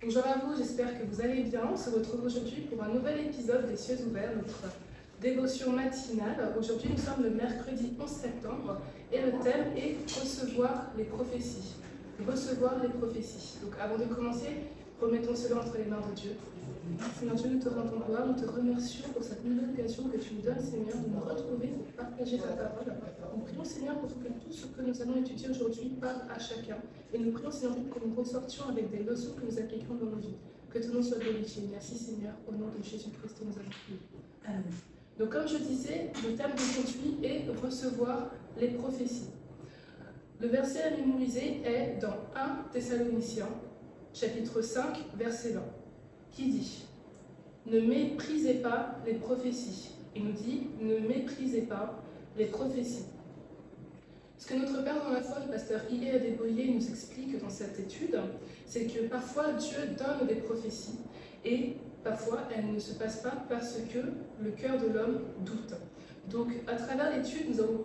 Bonjour à vous, j'espère que vous allez bien. On se retrouve aujourd'hui pour un nouvel épisode des Cieux ouverts, notre dévotion matinale. Aujourd'hui, nous sommes le mercredi 11 septembre et le thème est recevoir les prophéties. Recevoir les prophéties. Donc avant de commencer, remettons cela entre les mains de Dieu. Seigneur Dieu, nous te rendons gloire, nous te remercions pour cette nouvelle occasion que tu nous donnes, Seigneur, de nous retrouver pour partager ta parole. Nous prions, Seigneur, pour que tout ce que nous allons étudier aujourd'hui parle à chacun. Et nous prions, Seigneur, pour que nous ressortions avec des leçons que nous appliquerons dans nos vies. Que ton nom soit glorifié. Merci, Seigneur, au nom de Jésus-Christ, nous avons prié. Amen. Donc, comme je disais, le thème d'aujourd'hui est recevoir les prophéties. Le verset à mémoriser est dans 1 Thessaloniciens, chapitre 5, verset 20. Qui dit « Ne méprisez pas les prophéties ». Il nous dit « Ne méprisez pas les prophéties ». Ce que notre Père dans la foi, le pasteur I.E. Adeboye, nous explique dans cette étude, c'est que parfois Dieu donne des prophéties et parfois elles ne se passent pas parce que le cœur de l'homme doute. Donc à travers l'étude, nous allons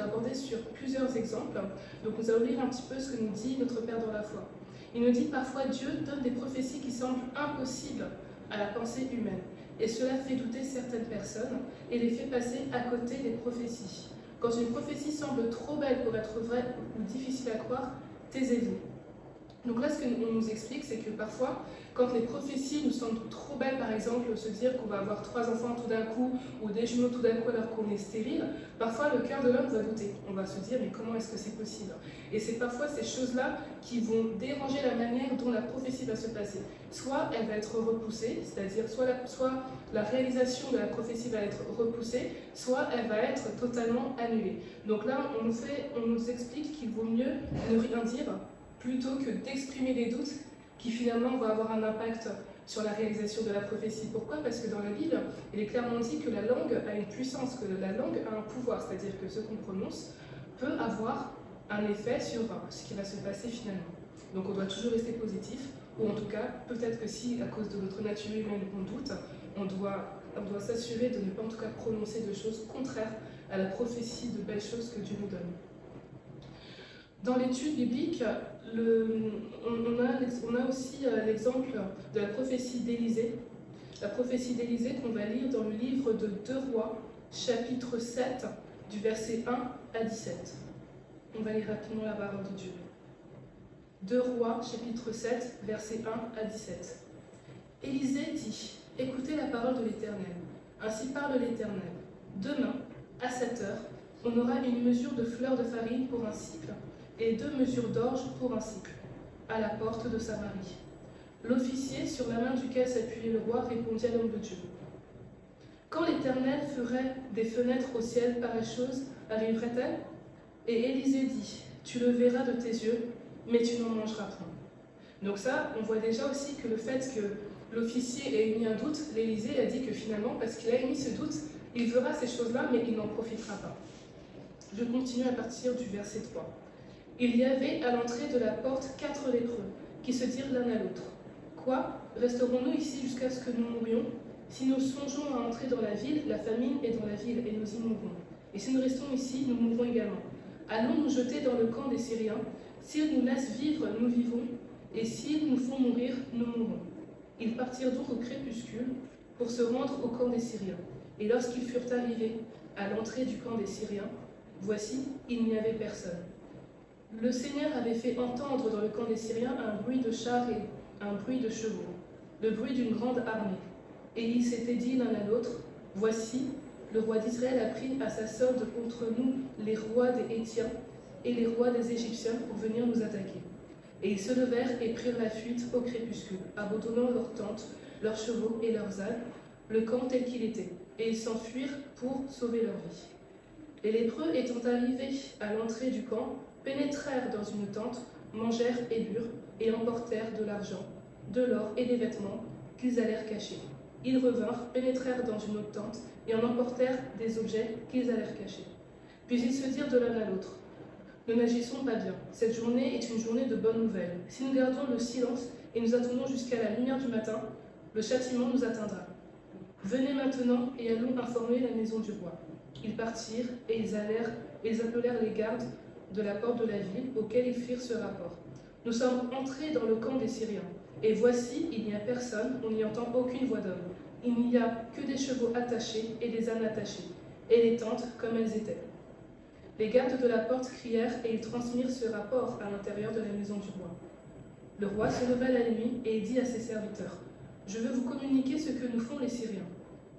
aborder sur plusieurs exemples. Donc nous allons lire un petit peu ce que nous dit notre Père dans la foi. Il nous dit parfois Dieu donne des prophéties qui semblent impossibles à la pensée humaine. Et cela fait douter certaines personnes et les fait passer à côté des prophéties. Quand une prophétie semble trop belle pour être vraie ou difficile à croire, taisez-vous. Donc là, ce qu'on nous explique, c'est que parfois, quand les prophéties nous semblent trop belles, par exemple, se dire qu'on va avoir 3 enfants tout d'un coup, ou des jumeaux tout d'un coup alors qu'on est stérile, parfois le cœur de l'homme va douter. On va se dire, mais comment est-ce que c'est possible? Et c'est parfois ces choses-là qui vont déranger la manière dont la prophétie va se passer. Soit elle va être repoussée, c'est-à-dire soit la réalisation de la prophétie va être repoussée, soit elle va être totalement annulée. Donc là, on nous explique qu'il vaut mieux ne rien dire, plutôt que d'exprimer des doutes qui finalement vont avoir un impact sur la réalisation de la prophétie. Pourquoi? Parce que dans la Bible, il est clairement dit que la langue a une puissance, que la langue a un pouvoir, c'est-à-dire que ce qu'on prononce peut avoir un effet sur ce qui va se passer finalement. Donc on doit toujours rester positif, ou en tout cas, peut-être que si à cause de notre nature humaine on doute, on doit s'assurer de ne pas en tout cas prononcer de choses contraires à la prophétie de belles choses que Dieu nous donne. Dans l'étude biblique, on a aussi l'exemple de la prophétie d'Élisée. La prophétie d'Élisée qu'on va lire dans le livre de 2 Rois, chapitre 7, du verset 1 à 17. On va lire rapidement la parole de Dieu. 2 Rois, chapitre 7, verset 1 à 17. Élisée dit, « Écoutez la parole de l'Éternel. Ainsi parle l'Éternel. Demain, à 7 heures, on aura une mesure de fleur de farine pour un cycle, et 2 mesures d'orge pour un cycle, à la porte de Samarie. » L'officier, sur la main duquel s'appuyait le roi, répondit à l'homme de Dieu. « Quand l'Éternel ferait des fenêtres au ciel, pareille chose arriverait-elle » Et Élisée dit, « Tu le verras de tes yeux, mais tu n'en mangeras point. » Donc ça, on voit déjà aussi que le fait que l'officier ait émis un doute, l'Élysée a dit que finalement, parce qu'il a émis ce doute, il verra ces choses-là, mais il n'en profitera pas. Je continue à partir du verset 3. Il y avait à l'entrée de la porte 4 lépreux, qui se dirent l'un à l'autre. Quoi? Resterons-nous ici jusqu'à ce que nous mourions? Si nous songeons à entrer dans la ville, la famine est dans la ville, et nous y mourrons. Et si nous restons ici, nous mourrons également. Allons nous jeter dans le camp des Syriens. S'ils nous laissent vivre, nous vivons, et s'ils nous font mourir, nous mourrons. Ils partirent donc au crépuscule pour se rendre au camp des Syriens. Et lorsqu'ils furent arrivés à l'entrée du camp des Syriens, voici, il n'y avait personne. Le Seigneur avait fait entendre dans le camp des Syriens un bruit de chars et un bruit de chevaux, le bruit d'une grande armée. Et ils s'étaient dit l'un à l'autre, « Voici, le roi d'Israël a pris à sa solde contre nous les rois des Hétiens et les rois des Égyptiens pour venir nous attaquer. » Et ils se levèrent et prirent la fuite au crépuscule, abandonnant leurs tentes, leurs chevaux et leurs ânes, le camp tel qu'il était. Et ils s'enfuirent pour sauver leur vie. Les lépreux étant arrivés à l'entrée du camp, pénétrèrent dans une tente, mangèrent et burent, et emportèrent de l'argent, de l'or et des vêtements qu'ils allèrent cacher. Ils revinrent, pénétrèrent dans une autre tente, et en emportèrent des objets qu'ils allèrent cacher. Puis ils se dirent de l'un à l'autre, « Nous n'agissons pas bien. Cette journée est une journée de bonnes nouvelles. Si nous gardons le silence et nous attendons jusqu'à la lumière du matin, le châtiment nous atteindra. Venez maintenant et allons informer la maison du roi. » Ils partirent et ils appelèrent les gardes de la porte de la ville, auxquels ils firent ce rapport. Nous sommes entrés dans le camp des Syriens. Et voici, il n'y a personne, on n'y entend aucune voix d'homme. Il n'y a que des chevaux attachés et des ânes attachés, et les tentes comme elles étaient. Les gardes de la porte crièrent et ils transmirent ce rapport à l'intérieur de la maison du roi. Le roi se leva la nuit et dit à ses serviteurs, « Je veux vous communiquer ce que nous font les Syriens.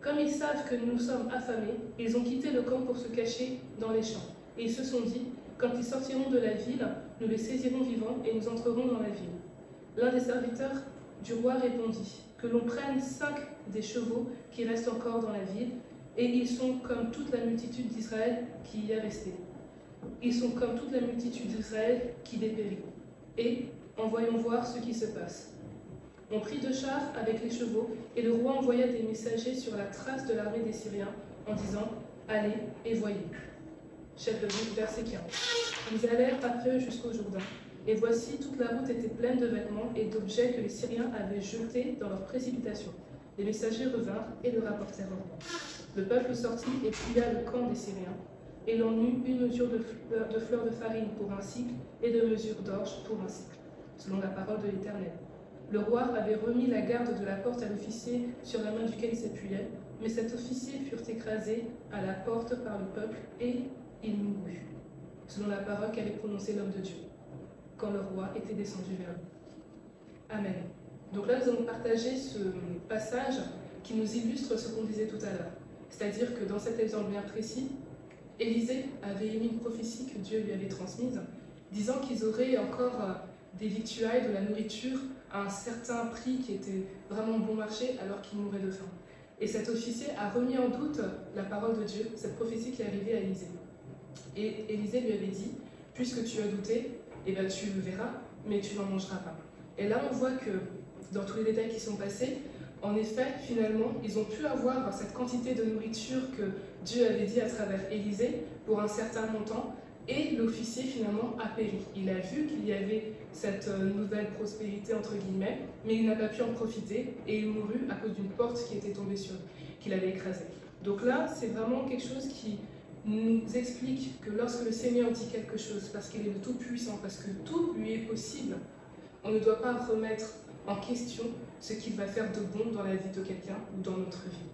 Comme ils savent que nous sommes affamés, ils ont quitté le camp pour se cacher dans les champs. Et ils se sont dit, quand ils sortiront de la ville, nous les saisirons vivants et nous entrerons dans la ville. » L'un des serviteurs du roi répondit, « Que l'on prenne 5 des chevaux qui restent encore dans la ville, et ils sont comme toute la multitude d'Israël qui y est restée. Ils sont comme toute la multitude d'Israël qui dépérit. Et envoyons voir ce qui se passe. » On prit 2 chars avec les chevaux, et le roi envoya des messagers sur la trace de l'armée des Syriens, en disant, « Allez et voyez. » Chapitre 2, verset 15. Ils allèrent après eux jusqu'au Jourdain. Et voici, toute la route était pleine de vêtements et d'objets que les Syriens avaient jetés dans leur précipitation. Les messagers revinrent et le rapportèrent au roi. Le peuple sortit et pilla le camp des Syriens. Et l'on eut une mesure de fleurs de farine pour un cycle et de mesure d'orge pour un cycle, selon la parole de l'Éternel. Le roi avait remis la garde de la porte à l'officier sur la main duquel il s'appuyait, mais cet officier fut écrasé à la porte par le peuple et il mourut, selon la parole qu'avait prononcée l'homme de Dieu, quand le roi était descendu vers lui. Amen. Donc là, nous allons partager ce passage qui nous illustre ce qu'on disait tout à l'heure. C'est-à-dire que dans cet exemple bien précis, Élisée avait émis une prophétie que Dieu lui avait transmise, disant qu'ils auraient encore des victuailles, de la nourriture à un certain prix qui était vraiment bon marché alors qu'ils mouraient de faim. Et cet officier a remis en doute la parole de Dieu, cette prophétie qui est arrivée à Élisée. Et Élisée lui avait dit, puisque tu as douté, eh bien tu le verras, mais tu n'en mangeras pas. Et là on voit que dans tous les détails qui sont passés, en effet, finalement, ils ont pu avoir cette quantité de nourriture que Dieu avait dit à travers Élisée pour un certain montant, et l'officier finalement a péri. Il a vu qu'il y avait cette nouvelle prospérité entre guillemets, mais il n'a pas pu en profiter et il mourut à cause d'une porte qui était tombée sur lui, qu'il avait écrasée. Donc là, c'est vraiment quelque chose qui nous explique que lorsque le Seigneur dit quelque chose, parce qu'il est le Tout-Puissant, parce que tout lui est possible, on ne doit pas remettre en question ce qu'il va faire de bon dans la vie de quelqu'un ou dans notre vie.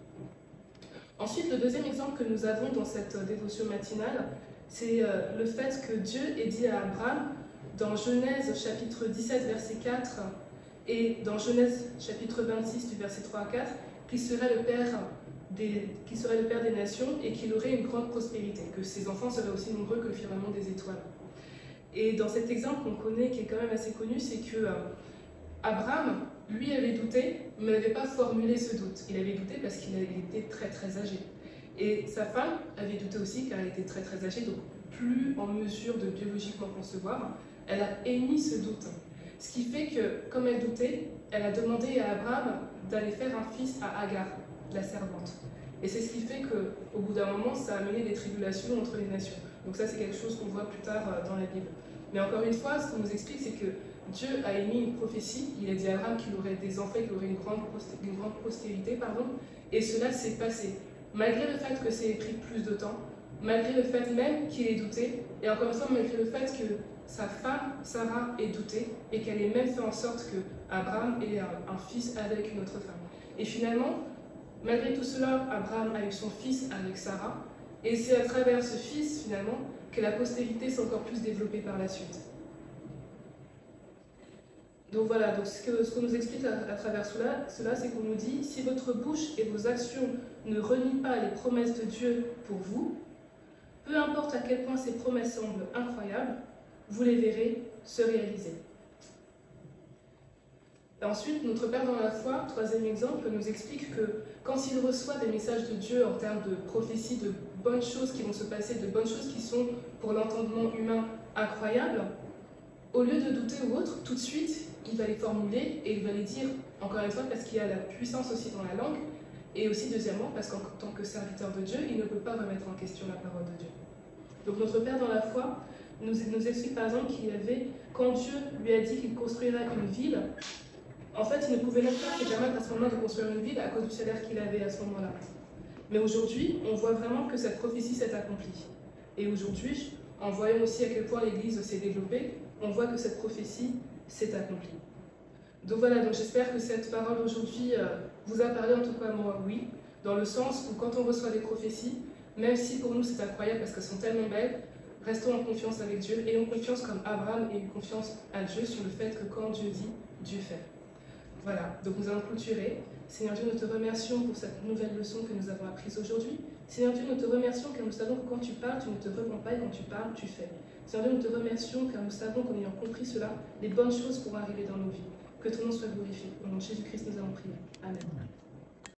Ensuite, le deuxième exemple que nous avons dans cette dévotion matinale, c'est le fait que Dieu ait dit à Abraham, dans Genèse chapitre 17, verset 4, et dans Genèse chapitre 26, du verset 3 à 4, qu'il serait le Père des nations et qu'il aurait une grande prospérité, que ses enfants seraient aussi nombreux que le firmament des étoiles. Et dans cet exemple qu'on connaît, qui est quand même assez connu, c'est que Abraham, lui, avait douté, mais n'avait pas formulé ce doute. Il avait douté parce qu'il était très très âgé. Et sa femme avait douté aussi car elle était très très âgée, donc plus en mesure de biologiquement concevoir. Elle a émis ce doute. Ce qui fait que, comme elle doutait, elle a demandé à Abraham d'aller faire un fils à Agar, la servante. Et c'est ce qui fait qu'au bout d'un moment, ça a amené des tribulations entre les nations. Donc ça, c'est quelque chose qu'on voit plus tard dans la Bible. Mais encore une fois, ce qu'on nous explique, c'est que Dieu a émis une prophétie. Il a dit à Abraham qu'il aurait des enfants, qu'il aurait une grande postérité, et cela s'est passé. Malgré le fait que ça ait pris plus de temps, malgré le fait même qu'il ait douté, et encore une fois, malgré le fait que sa femme, Sarah, ait douté, et qu'elle ait même fait en sorte qu'Abraham ait un fils avec une autre femme. Et finalement, malgré tout cela, Abraham a eu son fils avec Sarah, et c'est à travers ce fils, finalement, que la postérité s'est encore plus développée par la suite. Donc voilà, donc ce qu'on nous explique à travers cela, c'est qu'on nous dit, si votre bouche et vos actions ne renient pas les promesses de Dieu pour vous, peu importe à quel point ces promesses semblent incroyables, vous les verrez se réaliser. Et ensuite, notre Père dans la foi, troisième exemple, nous explique que quand il reçoit des messages de Dieu en termes de prophéties, de bonnes choses qui vont se passer, de bonnes choses qui sont pour l'entendement humain incroyables, au lieu de douter ou autre, tout de suite, il va les formuler et il va les dire, encore une fois, parce qu'il y a la puissance aussi dans la langue, et aussi deuxièmement, parce qu'en tant que serviteur de Dieu, il ne peut pas remettre en question la parole de Dieu. Donc notre Père dans la foi nous explique par exemple qu'il y avait, quand Dieu lui a dit qu'il construirait une ville, en fait, il ne pouvait même pas se permettre à ce moment-là de construire une ville à cause du salaire qu'il avait à ce moment-là. Mais aujourd'hui, on voit vraiment que cette prophétie s'est accomplie. Et aujourd'hui, en voyant aussi à quel point l'Église s'est développée, on voit que cette prophétie c'est accompli. Donc voilà, donc j'espère que cette parole aujourd'hui vous a parlé, en tout cas moi oui, dans le sens où quand on reçoit des prophéties, même si pour nous c'est incroyable parce qu'elles sont tellement belles, restons en confiance avec Dieu, ayons confiance comme Abraham et confiance à Dieu sur le fait que quand Dieu dit, Dieu fait. Voilà, donc nous allons clôturer. Seigneur Dieu, nous te remercions pour cette nouvelle leçon que nous avons apprise aujourd'hui. Seigneur Dieu, nous te remercions car nous savons que quand tu parles, tu ne te repens pas et quand tu parles, tu fais. Seigneur Dieu, nous te remercions car nous savons qu'en ayant compris cela, les bonnes choses pourront arriver dans nos vies. Que ton nom soit glorifié. Au nom de Jésus-Christ, nous allons prier. Amen.